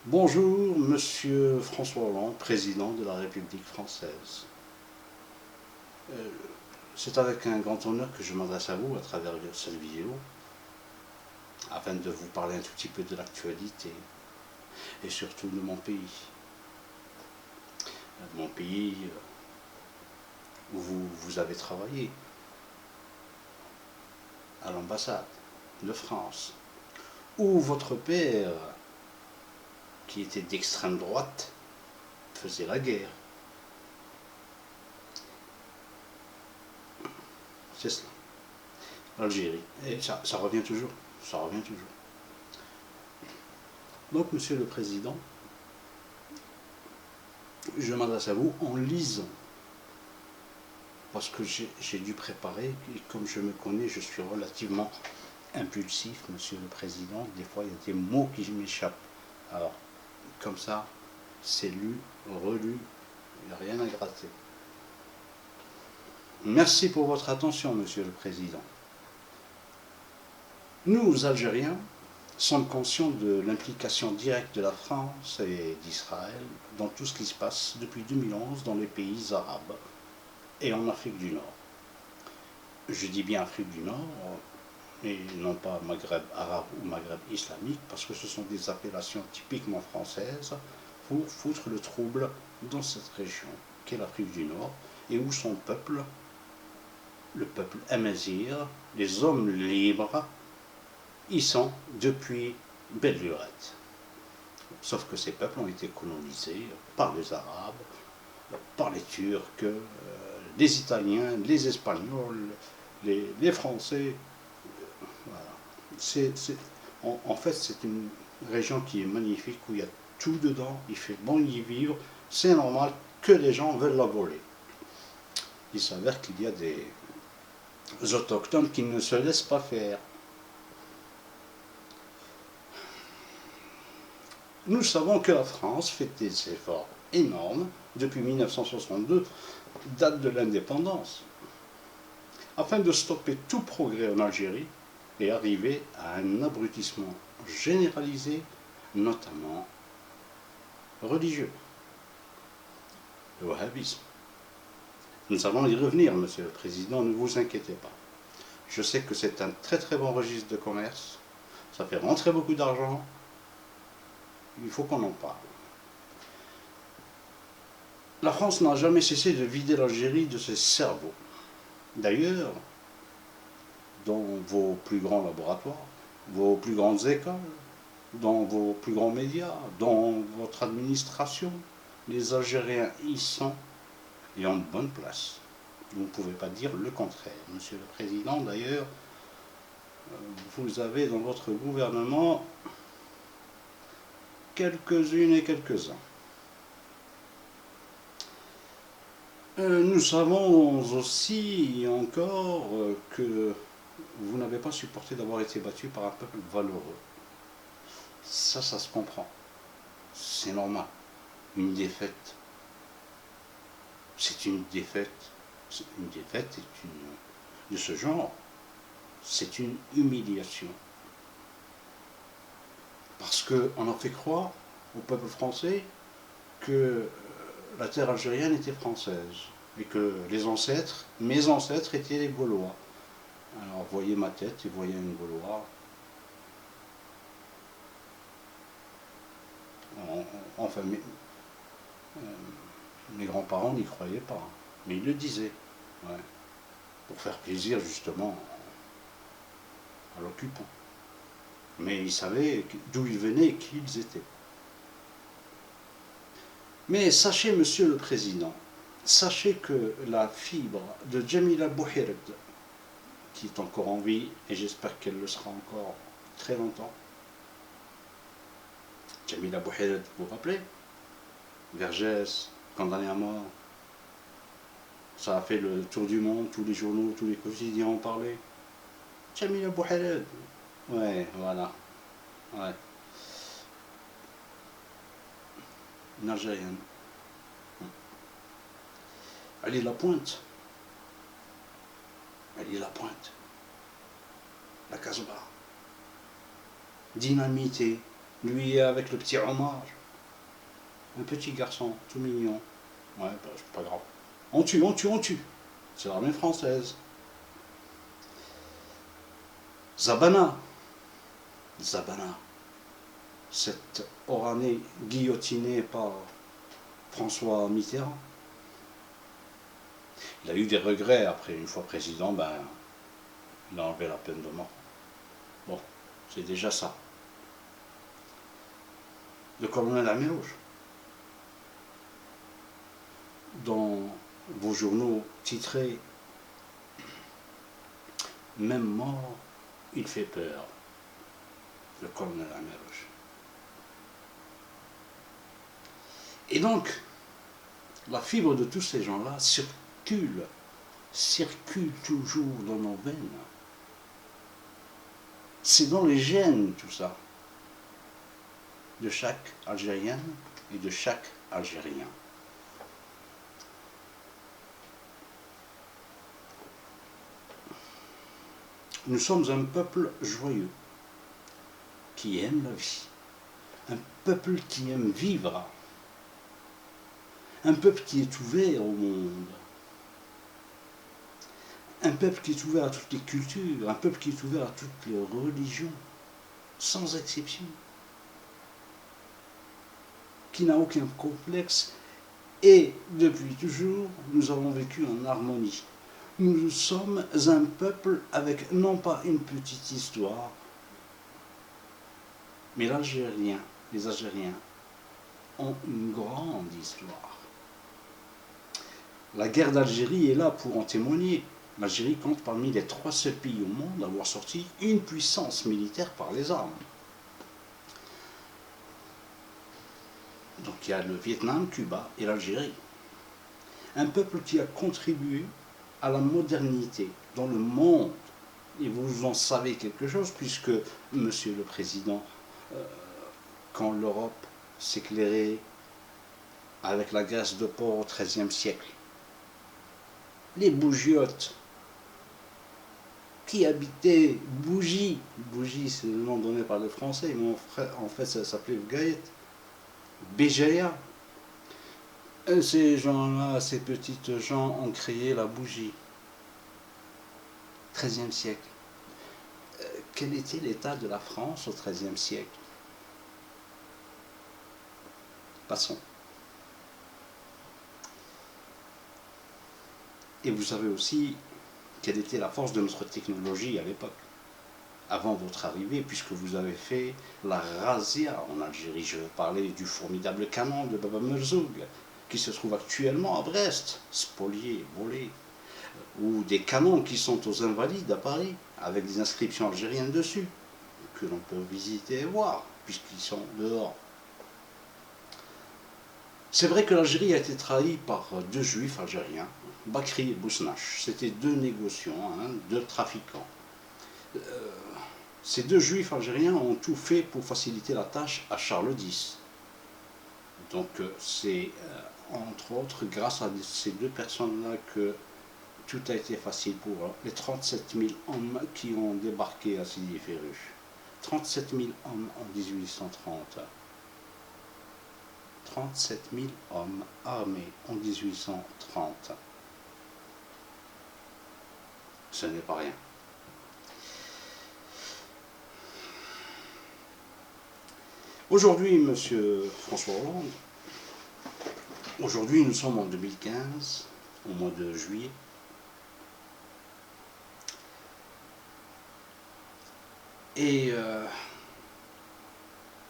Bonjour, Monsieur François Hollande, président de la République française. Euh, C'est avec un grand honneur que je m'adresse à vous à travers cette vidéo, afin de vous parler un tout petit peu de l'actualité et surtout de mon pays. Mon pays où vous avez travaillé, à l'ambassade de France, où votre père, qui était d'extrême droite, faisait la guerre. C'est cela, l'Algérie. Et ça revient toujours, ça revient toujours. Donc, Monsieur le Président, je m'adresse à vous en lisant, parce que j'ai dû préparer, et comme je me connais, je suis relativement impulsif, Monsieur le Président. Des fois, il y a des mots qui m'échappent. Alors, comme ça, c'est lu, relu, il n'y a rien à gratter. Merci pour votre attention, Monsieur le Président. Nous, Algériens, sommes conscients de l'implication directe de la France et d'Israël dans tout ce qui se passe depuis 2011 dans les pays arabes et en Afrique du Nord. Je dis bien Afrique du Nord, et non pas Maghreb arabe ou Maghreb islamique, parce que ce sont des appellations typiquement françaises pour foutre le trouble dans cette région, qu'est l'Afrique du Nord, et où son peuple, le peuple amazigh, les hommes libres, y sont depuis belle lurette. Sauf que ces peuples ont été colonisés par les Arabes, par les Turcs, les Italiens, les Espagnols, les Français. Voilà. En fait, c'est une région qui est magnifique, où il y a tout dedans, il fait bon y vivre, c'est normal que les gens veulent la voler. Il s'avère qu'il y a des autochtones qui ne se laissent pas faire. Nous savons que la France fait des efforts énormes depuis 1962, date de l'indépendance, afin de stopper tout progrès en Algérie et arriver à un abrutissement généralisé, notamment religieux, le wahhabisme. Nous allons y revenir, Monsieur le Président, ne vous inquiétez pas. Je sais que c'est un très très bon registre de commerce, ça fait rentrer beaucoup d'argent, il faut qu'on en parle. La France n'a jamais cessé de vider l'Algérie de ses cerveaux. D'ailleurs, dans vos plus grands laboratoires, vos plus grandes écoles, dans vos plus grands médias, dans votre administration, les Algériens y sont et en bonne place. Vous ne pouvez pas dire le contraire. Monsieur le Président, d'ailleurs, vous avez dans votre gouvernement quelques-unes et quelques-uns. Nous savons aussi encore que vous n'avez pas supporté d'avoir été battu par un peuple valeureux. Ça se comprend. C'est normal. Une défaite, c'est une défaite. Une défaite de ce genre, c'est une humiliation. Parce qu'on a fait croire au peuple français que la terre algérienne était française et que les ancêtres, mes ancêtres, étaient les Gaulois. Alors voyez ma tête et voyez un Gaulois. Enfin, mes grands-parents n'y croyaient pas, mais ils le disaient, ouais, pour faire plaisir justement à l'occupant. Mais ils savaient d'où ils venaient et qui ils étaient. Mais sachez, Monsieur le Président, sachez que la fibre de Djamila Bouhired, qui est encore en vie, et j'espère qu'elle le sera encore très longtemps. Djamila Bouhired, vous vous rappelez? Vergès, condamné à mort. Ça a fait le tour du monde, tous les journaux, tous les quotidiens en parlaient. Djamila Bouhired. Ouais, voilà. Ouais. Une Algérienne. Elle est la pointe. Elle est la pointe. La Casbah. Dynamité, Lui avec le petit Omar, un petit garçon tout mignon. Ouais, bah, c'est pas grave. On tue, on tue, on tue. C'est l'armée française. Zabana, Zabana, cet Oranais guillotiné par François Mitterrand. Il a eu des regrets après, une fois président, ben, il a enlevé la peine de mort. Bon, c'est déjà ça. Le colonel Amérouche, dans vos journaux titrés Même mort, il fait peur, le colonel Amérouche. Et donc, la fibre de tous ces gens-là circule toujours dans nos veines. C'est dans les gènes tout ça, de chaque Algérienne et de chaque Algérien. Nous sommes un peuple joyeux, qui aime la vie, un peuple qui aime vivre, un peuple qui est ouvert au monde, un peuple qui est ouvert à toutes les cultures, un peuple qui est ouvert à toutes les religions, sans exception, qui n'a aucun complexe, et depuis toujours, nous avons vécu en harmonie. Nous sommes un peuple avec non pas une petite histoire, mais les Algériens ont une grande histoire. La guerre d'Algérie est là pour en témoigner. L'Algérie compte parmi les 3 seuls pays au monde à avoir sorti une puissance militaire par les armes. Donc il y a le Vietnam, Cuba et l'Algérie. Un peuple qui a contribué à la modernité dans le monde. Et vous en savez quelque chose puisque, Monsieur le Président, quand l'Europe s'éclairait avec la graisse de porc au XIIIe siècle, les bougiottes qui habitaient Bougie, Bougie c'est le nom donné par les Français, mais en fait ça s'appelait Gaët, Béjaïa. Ces gens-là, ces petites gens ont créé la bougie. XIIIe siècle. Quel était l'état de la France au XIIIe siècle? Passons. Et vous savez aussi quelle était la force de notre technologie à l'époque, avant votre arrivée, puisque vous avez fait la razzia en Algérie. Je veux parler du formidable canon de Baba Merzoug, qui se trouve actuellement à Brest, spolié, volé, ou des canons qui sont aux Invalides à Paris, avec des inscriptions algériennes dessus, que l'on peut visiter et voir, puisqu'ils sont dehors. C'est vrai que l'Algérie a été trahie par 2 juifs algériens, Bakri et Bousnache. C'était 2 négociants, 2 trafiquants. Ces 2 juifs algériens ont tout fait pour faciliter la tâche à Charles X. Donc c'est entre autres grâce à ces 2 personnes-là que tout a été facile pour les 37 000 hommes qui ont débarqué à Sidi Ferruch. 37 000 hommes en 1830. 37 000 hommes armés en 1830. Ce n'est pas rien. Aujourd'hui, Monsieur François Hollande, aujourd'hui nous sommes en 2015, au mois de juillet. Et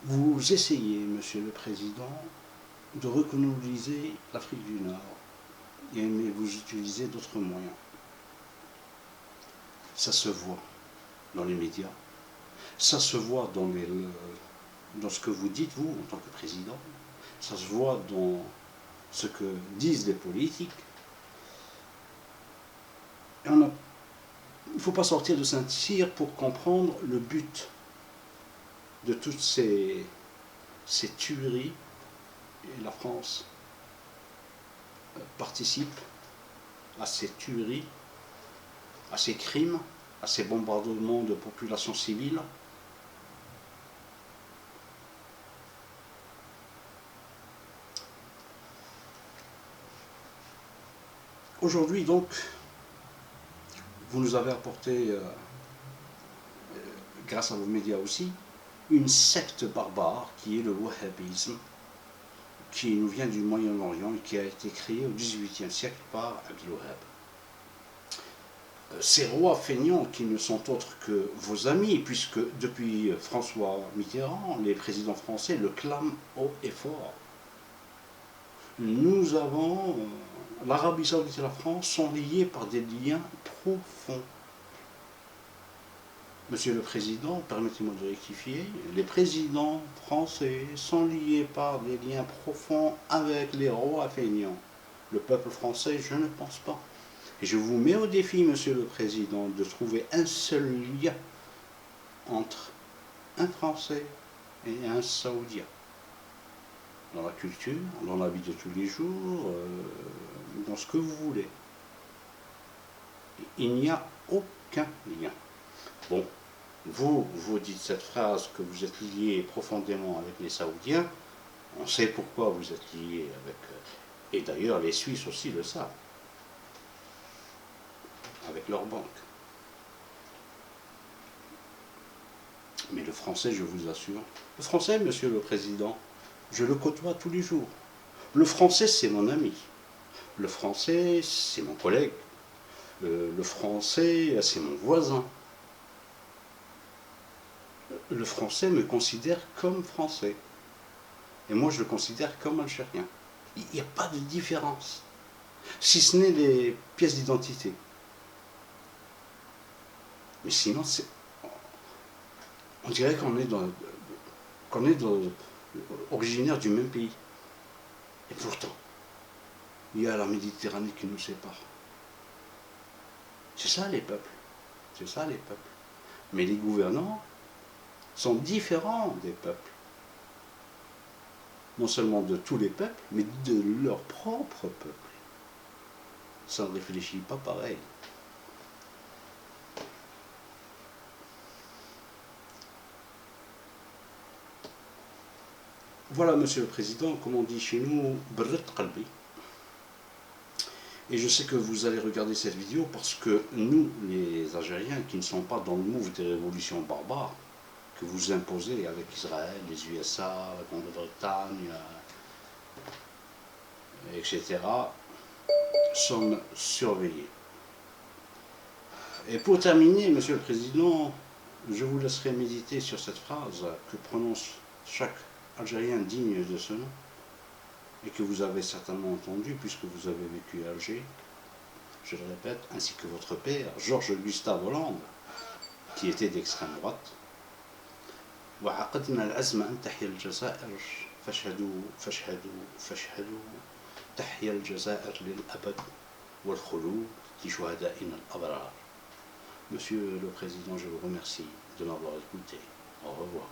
vous essayez, Monsieur le Président, de recoloniser l'Afrique du Nord, mais vous utilisez d'autres moyens. Ça se voit dans les médias, ça se voit dans ce que vous dites, vous, en tant que président, ça se voit dans ce que disent les politiques. Et il ne faut pas sortir de Saint-Cyr pour comprendre le but de toutes ces tueries. Et la France participe à ces tueries, à ces crimes, à ces bombardements de populations civiles. Aujourd'hui donc, vous nous avez apporté, grâce à vos médias aussi, une secte barbare qui est le wahhabisme, qui nous vient du Moyen-Orient et qui a été créé au XVIIIe siècle par Abdel Wahhab. Ces rois feignants qui ne sont autres que vos amis, puisque depuis François Mitterrand, les présidents français le clament haut et fort. Nous avons, l'Arabie Saoudite et la France sont liés par des liens profonds. Monsieur le Président, permettez-moi de rectifier, les présidents français sont liés par des liens profonds avec les rois feignants. Le peuple français, je ne pense pas. Et je vous mets au défi, Monsieur le Président, de trouver un seul lien entre un Français et un Saoudien. Dans la culture, dans la vie de tous les jours, dans ce que vous voulez. Il n'y a aucun lien. Bon, vous dites cette phrase que vous êtes lié profondément avec les Saoudiens. On sait pourquoi vous êtes lié avec... Et d'ailleurs, les Suisses aussi le savent. Avec leur banque. Mais le français, je vous assure, le français, Monsieur le Président, je le côtoie tous les jours. Le français, c'est mon ami. Le français, c'est mon collègue. Le français, c'est mon voisin. Le français me considère comme français. Et moi, je le considère comme algérien. Il n'y a pas de différence. Si ce n'est les pièces d'identité. Mais sinon, on dirait qu'on est originaire du même pays. Et pourtant, il y a la Méditerranée qui nous sépare. C'est ça les peuples. C'est ça les peuples. Mais les gouvernants sont différents des peuples. Non seulement de tous les peuples, mais de leur propre peuple. Ça ne réfléchit pas pareil. Voilà, Monsieur le Président, comme on dit chez nous, Brrrt Qalbi. Et je sais que vous allez regarder cette vidéo parce que nous, les Algériens, qui ne sont pas dans le mouvement des révolutions barbares, que vous imposez avec Israël, les USA, la Grande-Bretagne, etc., sommes surveillés. Et pour terminer, Monsieur le Président, je vous laisserai méditer sur cette phrase que prononce chaque Algérien digne de ce nom, et que vous avez certainement entendu puisque vous avez vécu à Alger, je le répète, ainsi que votre père, Georges Gustave Hollande, qui était d'extrême droite. وعقدنا العزم أن تحيا الجزائر فاشهدوا فاشهدوا فاشهدوا تحيا الجزائر للأبد والخلود لشهدائنا الأبرار. Monsieur le Président, je vous remercie de m'avoir écouté. Au revoir.